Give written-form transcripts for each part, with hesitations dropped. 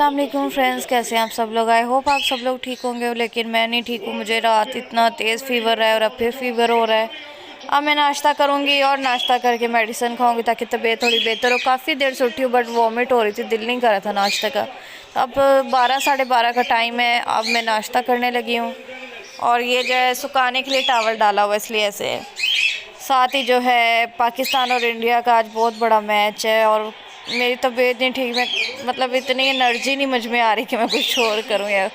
अस्सलाम वालेकुम फ्रेंड्स, कैसे हैं आप सब लोग। आई होप आप सब लोग ठीक होंगे, लेकिन मैं नहीं ठीक हूँ। मुझे रात इतना तेज़ फीवर है और अब फिर फीवर हो रहा है। अब मैं नाश्ता करूँगी और नाश्ता करके मेडिसिन खाऊँगी ताकि तबीयत थोड़ी बेहतर हो। काफ़ी देर से उठी हूँ बट वॉमिट हो रही थी, दिल नहीं कर रहा था नाश्ते का। अब 12 साढ़े 12 का टाइम है, अब मैं नाश्ता करने लगी हूँ। और ये जो है सुखाने के लिए टावल डाला हुआ इसलिए ऐसे है। साथ ही जो है पाकिस्तान और इंडिया का आज बहुत बड़ा मैच है और मेरी तबीयत नहीं ठीक, मैं मतलब इतनी एनर्जी नहीं मुझ में आ रही कि मैं कुछ और करूँ यार।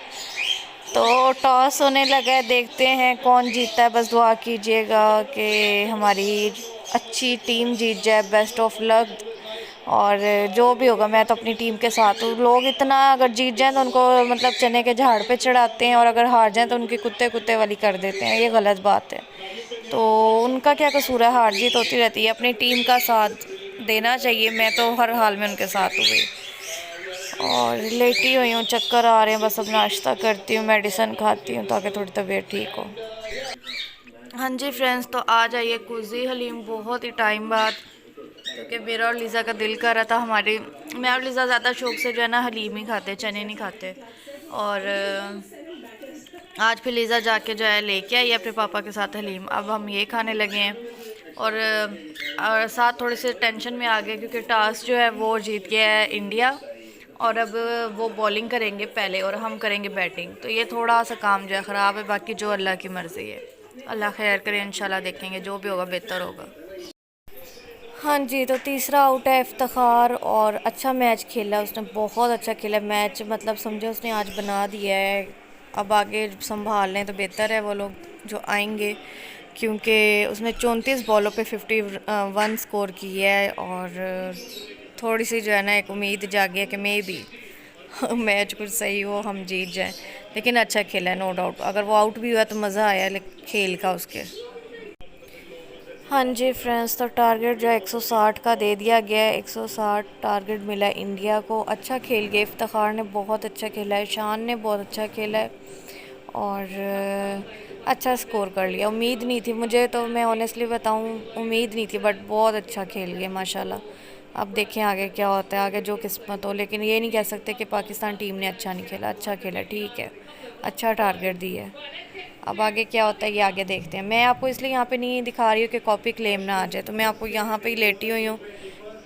तो टॉस होने लगा है, देखते हैं कौन जीतता है। बस दुआ कीजिएगा कि हमारी अच्छी टीम जीत जाए। Best of luck. और जो भी होगा मैं तो अपनी टीम के साथ हूँ। लोग इतना अगर जीत जाएं तो उनको मतलब चने के झाड़ पे चढ़ाते हैं और अगर हार जाएं तो उनकी कुत्ते कुत्ते वाली कर देते हैं, ये गलत बात है। तो उनका क्या कसूर है, हार जीत होती रहती है। अपनी टीम का साथ देना चाहिए। मैं तो हर हाल में उनके साथ हूँ भाई। और लेटी हुई हूँ, चक्कर आ रहे हैं। बस अब नाश्ता करती हूँ, मेडिसिन खाती हूँ ताकि थोड़ी तबीयत ठीक हो। हाँ जी फ्रेंड्स, तो आ जाइए कुजी हलीम बहुत ही टाइम बाद, क्योंकि मेरा और लीज़ा का दिल कर रहा था। हमारी मैं और लीज़ा ज़्यादा शौक से जो है ना हलीम ही खाते, चने नहीं खाते। और आज फिर लीज़ा जाके जो है लेके आई अपने पापा के साथ हलीम। अब हम ये खाने लगे हैं और साथ थोड़े से टेंशन में आ गए क्योंकि टास्क जो है वो जीत गया है इंडिया। और अब वो बॉलिंग करेंगे पहले और हम करेंगे बैटिंग, तो ये थोड़ा सा काम जो है ख़राब है। बाकी जो अल्लाह की मर्ज़ी है, अल्लाह खैर करे, इंशाल्लाह देखेंगे जो भी होगा बेहतर होगा। हाँ जी, तो तीसरा आउट है इफ्तिखार और अच्छा मैच खेला उसने, बहुत अच्छा खेला मैच। मतलब समझे उसने आज बना दिया है। अब आगे संभाल लें तो बेहतर है वो लोग जो आएंगे, क्योंकि उसने 34 बॉलों पे 51 स्कोर की है। और थोड़ी सी जो है ना एक उम्मीद जागी है कि मे बी मैच कुछ सही हो, हम जीत जाएं। लेकिन अच्छा खेला है नो डाउट। अगर वो आउट भी हुआ तो मज़ा आया खेल का उसके। हाँ जी फ्रेंड्स, तो टारगेट जो है 160 का दे दिया गया है। 160 टारगेट मिला है इंडिया को। अच्छा खेल गया, इफ्तिखार ने बहुत अच्छा खेला है, शान ने बहुत अच्छा खेला है और अच्छा स्कोर कर लिया। उम्मीद नहीं थी मुझे, तो मैं ऑनेस्टली बताऊं उम्मीद नहीं थी, बट बहुत अच्छा खेल गया माशाल्लाह। अब देखें आगे क्या होता है, आगे जो किस्मत हो। लेकिन ये नहीं कह सकते कि पाकिस्तान टीम ने अच्छा नहीं खेला, अच्छा खेला, ठीक है, अच्छा टारगेट दिया है। अब आगे क्या होता है ये आगे देखते हैं। मैं आपको इसलिए यहाँ पे नहीं दिखा रही हूँ कि कॉपी क्लेम ना आ जाए, तो मैं आपको यहाँ पे ही लेटी हुई हूँ।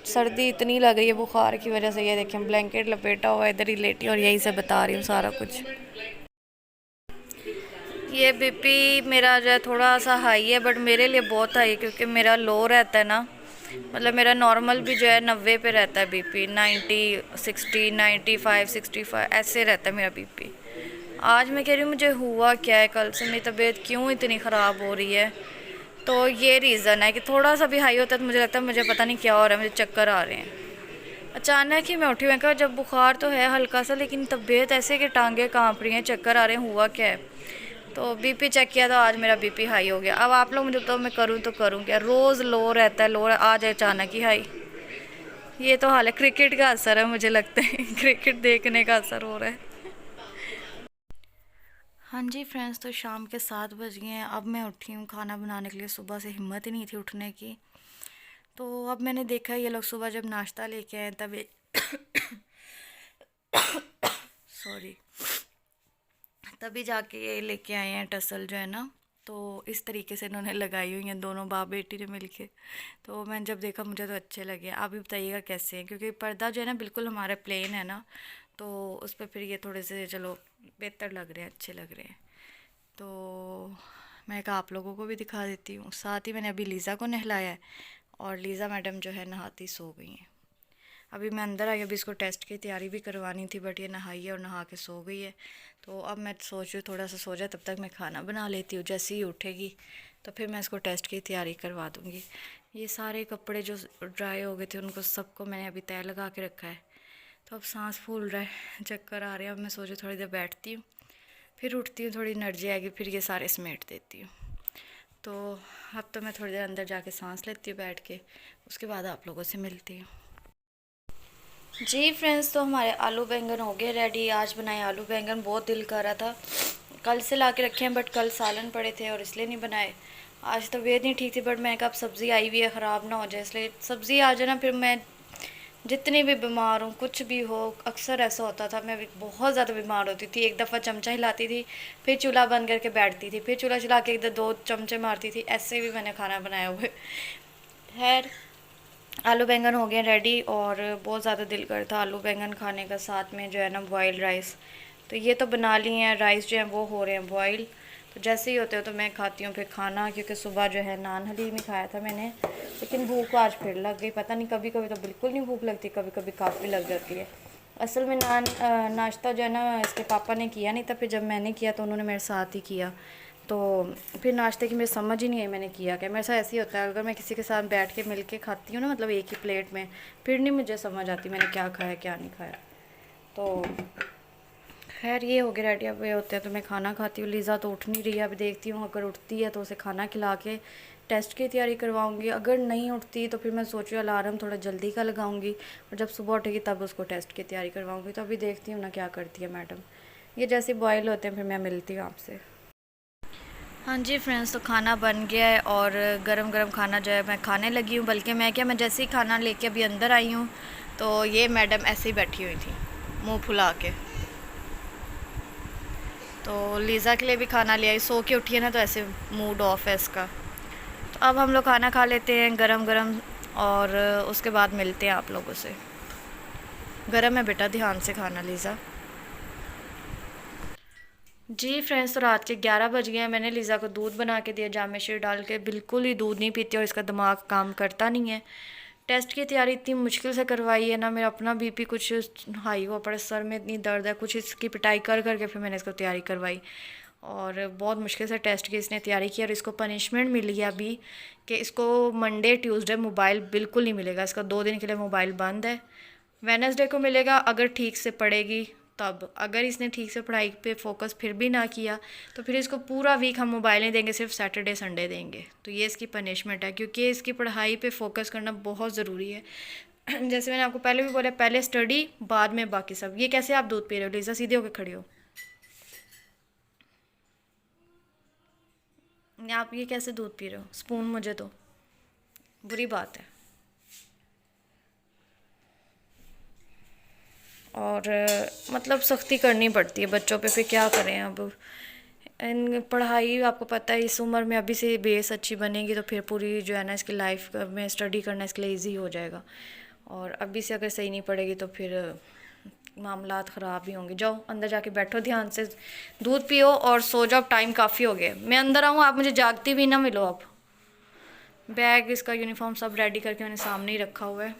सर्दी इतनी लग रही है बुखार की वजह से, ये देखें ब्लैंकेट लपेटा हुआ इधर ही लेटी और यहीं से बता रही हूँ सारा कुछ। ये बीपी मेरा जो है थोड़ा सा हाई है, बट मेरे लिए बहुत हाई है क्योंकि मेरा लो रहता है ना। मतलब मेरा नॉर्मल भी जो है 90 पे रहता है बीपी, 90 60 95 65 ऐसे रहता है मेरा बीपी। आज मैं कह रही हूँ मुझे हुआ क्या है, कल से मेरी तबीयत क्यों इतनी ख़राब हो रही है। तो ये रीज़न है कि थोड़ा सा भी हाई होता है तो मुझे लगता है मुझे पता नहीं क्या हो रहा है, मुझे चक्कर आ रहे हैं। अचानक ही मैं उठी, मैं कहा जब बुखार तो है हल्का सा, लेकिन तबीयत ऐसे कि टांगे कांप रही हैं, चक्कर आ रहे हैं, हुआ क्या है। तो बीपी चेक किया तो आज मेरा बीपी हाई हो गया। अब आप लोग मुझे तो मैं करूँ तो करूँ क्या, रोज़ लो रहता है, लो आज अचानक ही हाई। ये तो हाल है, क्रिकेट का असर है मुझे लगता है क्रिकेट देखने का असर हो रहा है। हाँ जी फ्रेंड्स, तो शाम के 7 बज गए हैं। अब मैं उठी हूँ खाना बनाने के लिए, सुबह से हिम्मत ही नहीं थी उठने की। तो अब मैंने देखा ये लोग सुबह जब नाश्ता लेके आए तब सॉरी, तभी जाके ये लेके आए हैं टसल जो है ना। तो इस तरीके से इन्होंने लगाई हुई हैं दोनों बाप बेटी ने मिलके। तो मैंने जब देखा मुझे तो अच्छे लगे। आप भी बताइएगा कैसे हैं, क्योंकि पर्दा जो है ना बिल्कुल हमारा प्लेन है ना, तो उस पर फिर ये थोड़े से चलो बेहतर लग रहे हैं, अच्छे लग रहे हैं। तो मैं कहा आप लोगों को भी दिखा देती हूँ। साथ ही मैंने अभी लीज़ा को नहलाया है और लीज़ा मैडम जो है नहाती सो गई हैं। अभी मैं अंदर आई, अभी इसको टेस्ट की तैयारी भी करवानी थी, बट ये नहाई है और नहा के सो गई है। तो अब मैं सोच रही हूँ थोड़ा सा सो जाए, तब तक मैं खाना बना लेती हूँ। जैसे ही उठेगी तो फिर मैं इसको टेस्ट की तैयारी करवा दूँगी। ये सारे कपड़े जो ड्राई हो गए थे उनको सबको मैंने अभी तय लगा के रखा है। तो अब सांस फूल रहा है, चक्कर आ रहे हैं। अब मैं सोचूँ थोड़ी देर बैठती हूँ, फिर उठती हूँ, थोड़ी एनर्जी आएगी, फिर ये सारे समेट देती हूँ। तो अब तो मैं थोड़ी देर अंदर जाके सांस लेती हूँ बैठ के, उसके बाद आप लोगों से मिलती हूँ। जी फ्रेंड्स, तो हमारे आलू बैंगन हो गए रेडी। आज बनाए आलू बैंगन, बहुत दिल कर रहा था। कल से ला के रखे हैं बट कल सालन पड़े थे और इसलिए नहीं बनाए। आज तबीयत नहीं ठीक थी बट मैंने कहा अब सब्ज़ी आई हुई है ख़राब ना हो जाए, इसलिए सब्ज़ी आ जाए ना फिर मैं जितनी भी बीमार हूँ, कुछ भी हो, अक्सर ऐसा होता था। मैं भी बहुत ज़्यादा बीमार होती थी। एक दफ़ा चमचा हिलाती थी, फिर चूल्हा बंद करके बैठती थी, फिर चूल्हा चला के इधर 2 चमचे मारती थी। ऐसे भी मैंने खाना बनाया हुआ है। खैर, आलू बैंगन हो गए रेडी, और बहुत ज़्यादा दिल करता आलू बैंगन खाने का, साथ में जो है ना बॉयल्ड राइस। तो ये तो बना ली हैं, राइस जो है वो हो रहे हैं बॉयल। तो जैसे ही होते हो तो मैं खाती हूँ फिर खाना, क्योंकि सुबह जो है नान हलीम ही खाया था मैंने। लेकिन भूख आज फिर लग गई, पता नहीं, कभी कभी तो बिल्कुल नहीं भूख लगती, कभी कभी काफ़ी लग जाती है। असल में नाश्ता जो है ना इसके पापा ने किया नहीं था, फिर जब मैंने किया तो उन्होंने मेरे साथ ही किया। तो फिर नाश्ते की मेरी समझ ही नहीं आई मैंने किया क्या। मेरे साथ ऐसे ही होता है, अगर मैं किसी के साथ बैठ के मिल के खाती हूँ ना, मतलब एक ही प्लेट में, फिर नहीं मुझे समझ आती मैंने क्या खाया क्या नहीं खाया। तो खैर ये हो गया रेडी। अब ये होते हैं तो मैं खाना खाती हूँ। लीज़ा तो उठ नहीं रही है, अभी देखती हूँ, अगर उठती है तो उसे खाना खिला के टेस्ट की तैयारी करवाऊँगी। अगर नहीं उठती तो फिर मैं सोच रही हूँ अलार्म थोड़ा जल्दी का लगाऊँगी, और जब सुबह उठेगी तब उसको टेस्ट की तैयारी करवाऊँगी। तो अभी देखती हूँ ना क्या करती है मैडम। ये जैसे बॉयल होते हैं फिर मैं मिलती हूँ आपसे। हाँ जी फ्रेंड्स, तो खाना बन गया है, और गरम गरम खाना जो है मैं खाने लगी हूँ। बल्कि मैं जैसे ही खाना लेके अभी अंदर आई हूँ, तो ये मैडम ऐसे ही बैठी हुई थी मुंह फुला के। तो लीज़ा के लिए भी खाना ले आई, सो के उठी है ना, तो ऐसे मूड ऑफ है इसका। तो अब हम लोग खाना खा लेते हैं गरम गरम, और उसके बाद मिलते हैं आप लोगों से। गरम है बेटा, ध्यान से खाना लीज़ा। जी फ्रेंड्स, तो रात के 11 बज गए हैं। मैंने लीज़ा को दूध बना के दिया जामेश्री डाल के। बिल्कुल ही दूध नहीं पीती और इसका दिमाग काम करता नहीं है। टेस्ट की तैयारी इतनी मुश्किल से करवाई है ना, मेरा अपना बीपी कुछ हाई हुआ पड़ा, सर में इतनी दर्द है, कुछ इसकी पिटाई कर करके फिर मैंने इसको तैयारी करवाई। और बहुत मुश्किल से टेस्ट की इसने तैयारी की, और इसको पनिशमेंट मिली है अभी कि इसको मंडे ट्यूसडे मोबाइल बिल्कुल नहीं मिलेगा। इसका 2 दिन के लिए मोबाइल बंद है। वेडनेसडे को मिलेगा अगर ठीक से पढ़ेगी तब। अगर इसने ठीक से पढ़ाई पे फोकस फिर भी ना किया तो फिर इसको पूरा वीक हम मोबाइल नहीं देंगे, सिर्फ सैटरडे संडे देंगे। तो ये इसकी पनिशमेंट है, क्योंकि इसकी पढ़ाई पे फोकस करना बहुत ज़रूरी है। जैसे मैंने आपको पहले भी बोला, पहले स्टडी बाद में बाकी सब। ये कैसे आप दूध पी रहे हो लीज़ा? सीधे होकर खड़े हो। आप ये कैसे दूध पी रहे हो? स्पून मुझे दो, बुरी बात है। और मतलब सख्ती करनी पड़ती है बच्चों पे, फिर क्या करें अब। इन पढ़ाई आपको पता है इस उम्र में अभी से बेस अच्छी बनेगी तो फिर पूरी जो है ना इसकी लाइफ में स्टडी करना इसके लिए ईजी हो जाएगा। और अभी से अगर सही नहीं पड़ेगी तो फिर मामलात ख़राब ही होंगे। जाओ अंदर जाके बैठो, ध्यान से दूध पियो और सो जाओ। टाइम काफ़ी हो गया, मैं अंदर आऊँ आप मुझे जागती भी ना मिलो। अब बैग इसका यूनिफॉर्म सब रेडी करके मैंने सामने ही रखा हुआ है।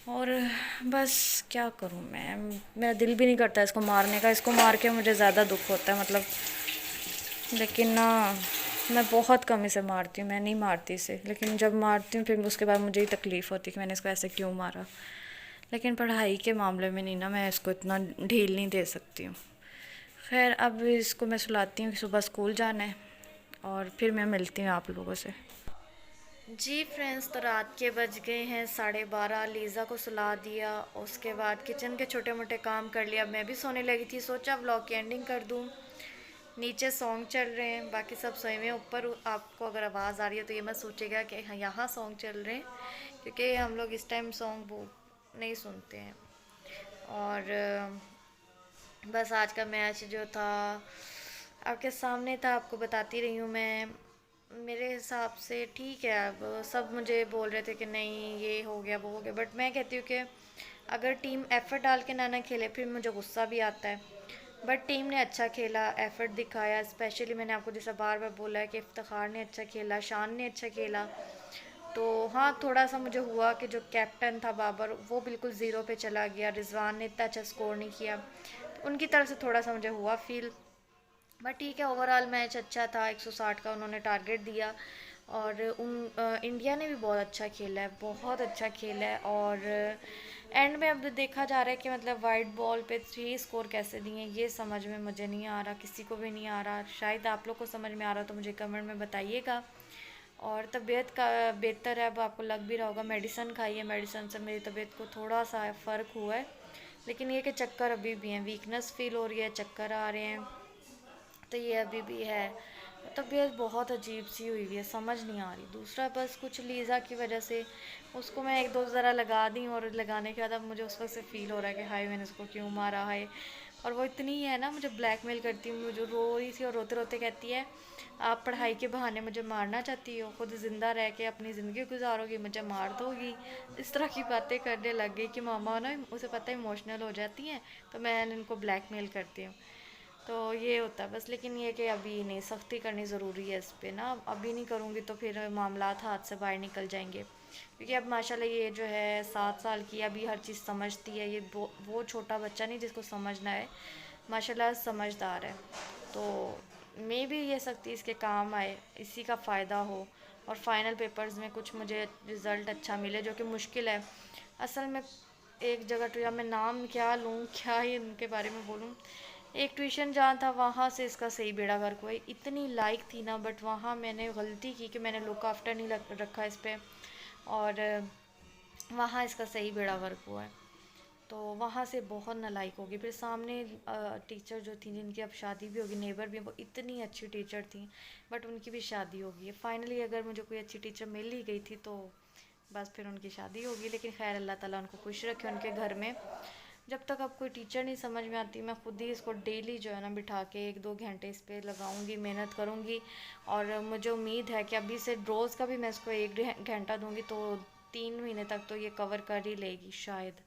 और बस क्या करूँ मैं, मेरा दिल भी नहीं करता इसको मारने का। इसको मार के मुझे ज़्यादा दुख होता है मतलब। लेकिन ना मैं बहुत कम इसे मारती हूँ, मैं नहीं मारती इसे। लेकिन जब मारती हूँ फिर उसके बाद मुझे ही तकलीफ़ होती है कि मैंने इसको ऐसे क्यों मारा। लेकिन पढ़ाई के मामले में नहीं ना, मैं इसको इतना ढील नहीं दे सकती हूँ। खैर अब इसको मैं सुलाती हूँ कि सुबह स्कूल जाना है, और फिर मैं मिलती हूँ आप लोगों से। जी फ्रेंड्स, तो रात के बज गए हैं 12:30। लीज़ा को सुला दिया, उसके बाद किचन के छोटे मोटे काम कर लिया। मैं भी सोने लगी थी, सोचा व्लॉग की एंडिंग कर दूँ। नीचे सॉन्ग चल रहे हैं, बाकी सब सोए हुए हैं। ऊपर आपको अगर आवाज़ आ रही है तो ये मत सोचेगा कि हाँ यहाँ सॉन्ग चल रहे हैं, क्योंकि हम लोग इस टाइम सॉन्ग वो नहीं सुनते हैं। और बस आज का मैच जो था आपके सामने था, आपको बताती रही हूँ मैं। मेरे हिसाब से ठीक है। अब सब मुझे बोल रहे थे कि नहीं ये हो गया वो हो गया, बट मैं कहती हूँ कि अगर टीम एफ़र्ट डाल के ना खेले फिर मुझे गुस्सा भी आता है। बट टीम ने अच्छा खेला, एफ़र्ट दिखाया। स्पेशली मैंने आपको जैसा बार बार बोला है कि इफ्तिखार ने अच्छा खेला, शान ने अच्छा खेला। तो हाँ, थोड़ा सा मुझे हुआ कि जो कैप्टन था बाबर वो बिल्कुल ज़ीरो पे चला गया। रिजवान ने इतना अच्छा स्कोर नहीं किया, तो उनकी तरफ से थोड़ा सा मुझे हुआ फील। बट ठीक है, ओवरऑल मैच अच्छा था। 160 का उन्होंने टारगेट दिया, और इंडिया ने भी बहुत अच्छा खेला है, बहुत अच्छा खेला है। और एंड में अब देखा जा रहा है कि मतलब वाइट बॉल पे 3 स्कोर कैसे दिए, ये समझ में मुझे नहीं आ रहा, किसी को भी नहीं आ रहा। शायद आप लोग को समझ में आ रहा तो मुझे कमेंट में बताइएगा। और तबीयत का बेहतर है, अब आपको लग भी रहा होगा। मेडिसन खाई है, मेडिसन से मेरी तबीयत को थोड़ा सा फ़र्क हुआ है। लेकिन ये कि चक्कर अभी भी हैं, वीकनेस फील हो रही है, चक्कर आ रहे हैं, तो ये अभी भी है। तबीयत बहुत अजीब सी हुई हुई है, समझ नहीं आ रही। दूसरा बस कुछ लीज़ा की वजह से उसको मैं एक दो ज़रा लगा दी, और लगाने के बाद अब मुझे उस वक्त से फ़ील हो रहा है कि हाय मैंने उसको क्यों मारा है। और वो इतनी है ना, मुझे ब्लैकमेल करती है, मुझे रो रही थी और रोते रोते कहती है आप पढ़ाई के बहाने मुझे मारना चाहती हो, खुद ज़िंदा रह के अपनी ज़िंदगी गुजारोगी, मुझे मार दोगी। इस तरह की बातें करने लग गई कि मामा ना उसे पता है इमोशनल हो जाती हैं, तो मैं इनको ब्लैकमेल करती हूँ। तो ये होता है बस। लेकिन ये कि अभी नहीं, सख्ती करनी ज़रूरी है इस पे ना, अभी नहीं करूँगी तो फिर मामलात हाथ से बाहर निकल जाएंगे। क्योंकि अब माशाल्लाह ये जो है 7 साल की, अभी हर चीज़ समझती है। ये वो छोटा बच्चा नहीं जिसको समझना है, माशाल्लाह समझदार है। तो मे भी ये सख्ती इसके काम आए, इसी का फ़ायदा हो, और फाइनल पेपर्स में कुछ मुझे रिज़ल्ट अच्छा मिले, जो कि मुश्किल है असल में। एक जगह तो, या मैं नाम क्या लूँ, क्या ही उनके बारे में बोलूँ। एक ट्यूशन जहाँ था वहाँ से इसका सही बेड़ा गर्क हुआ। इतनी लाइक थी ना, बट वहाँ मैंने गलती की कि मैंने लुक आफ्टर नहीं रखा इस पर, और वहाँ इसका सही बेड़ा गर्क हुआ है। तो वहाँ से बहुत नालायक होगी। फिर सामने टीचर जो थी जिनकी अब शादी भी होगी, नेबर भी, वो इतनी अच्छी टीचर थी, बट उनकी भी शादी होगी। फाइनली अगर मुझे कोई अच्छी टीचर मिल ही गई थी तो बस फिर उनकी शादी होगी। लेकिन खैर अल्लाह ताला उनको खुश रखे उनके घर में। जब तक अब कोई टीचर नहीं समझ में आती, मैं खुद ही इसको डेली जो है ना बिठा के 1-2 घंटे इस पर लगाऊंगी, मेहनत करूंगी। और मुझे उम्मीद है कि अभी से रोज़ का भी मैं इसको 1 घंटा दूंगी तो 3 महीने तक तो ये कवर कर ही लेगी शायद।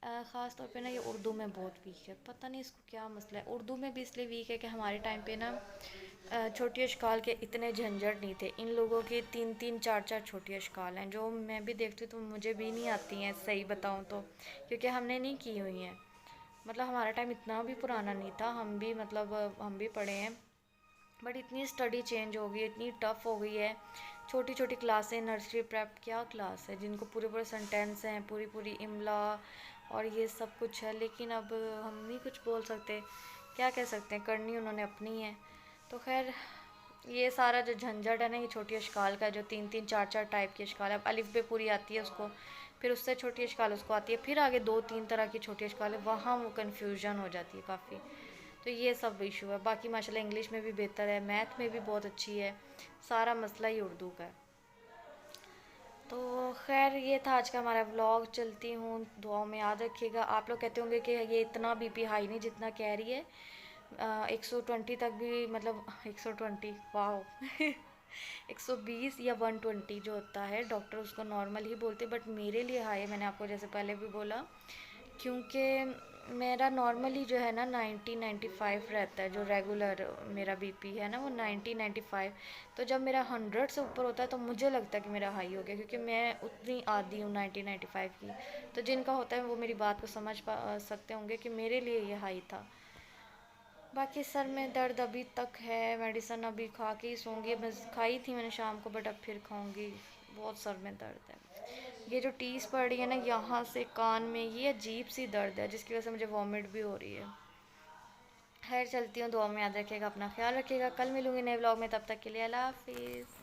ख़ास तौर पे ना ये उर्दू में बहुत वीक है, पता नहीं इसको क्या मसला है। उर्दू में भी इसलिए वीक है कि हमारे टाइम पे ना छोटी अशकाल के इतने झंझट नहीं थे। इन लोगों के 3-3 4-4 छोटी अशकाल हैं, जो मैं भी देखती हूँ तो मुझे भी नहीं आती हैं सही बताऊँ तो, क्योंकि हमने नहीं की हुई हैं। मतलब हमारा टाइम इतना भी पुराना नहीं था, हम भी मतलब हम भी पढ़े हैं। बट इतनी स्टडी चेंज हो गई है, इतनी टफ़ हो गई है। छोटी छोटी क्लासें, नर्सरी प्रेप क्या क्लास है, जिनको पूरे पूरे सेंटेंस हैं, पूरी पूरी इमला और ये सब कुछ है। लेकिन अब हम नहीं कुछ बोल सकते, क्या कह सकते हैं, करनी उन्होंने अपनी है। तो खैर ये सारा जो झंझट है ना, ये छोटी अशकाल का, जो 3-3 4-4 टाइप की अशकाल है, अलिफ बे पूरी आती है उसको, फिर उससे छोटी अशकाल उसको आती है, फिर आगे 2-3 तरह की छोटी अशकाल है, वहाँ वो कन्फ्यूजन हो जाती है काफ़ी। तो ये सब इशू है। बाकी माशाल्लाह इंग्लिश में भी बेहतर है, मैथ में भी बहुत अच्छी है, सारा मसला ही उर्दू का है। तो खैर ये था आज का हमारा व्लॉग। चलती हूँ, दुआओं में याद रखिएगा। आप लोग कहते होंगे कि ये इतना बीपी हाई नहीं जितना कह रही है, 120 तक भी, मतलब 120, वाह 120 या 120 जो होता है, डॉक्टर उसको नॉर्मल ही बोलते, बट मेरे लिए हाई है। मैंने आपको जैसे पहले भी बोला, क्योंकि मेरा नॉर्मली जो है ना 90-95 रहता है, जो रेगुलर मेरा बीपी है ना वो 90-95। तो जब मेरा 100 से ऊपर होता है तो मुझे लगता है कि मेरा हाई हो गया, क्योंकि मैं उतनी आदी हूँ 90-95 की। तो जिनका होता है वो मेरी बात को समझ सकते होंगे कि मेरे लिए ये हाई था। बाकी सर में दर्द अभी तक है, मेडिसिन अभी खा के ही सोऊंगी। बस खाई थी मैंने शाम को, बट अब फिर खाऊंगी। बहुत सर में दर्द है। ये जो टीस पड़ रही है ना यहाँ से कान में, ये अजीब सी दर्द है जिसकी वजह से मुझे वॉमिट भी हो रही है। खैर चलती हूँ, दुआ में याद रखिएगा, अपना ख्याल रखिएगा। कल मिलूंगी नए व्लॉग में, तब तक के लिए अल्लाह हाफिज़।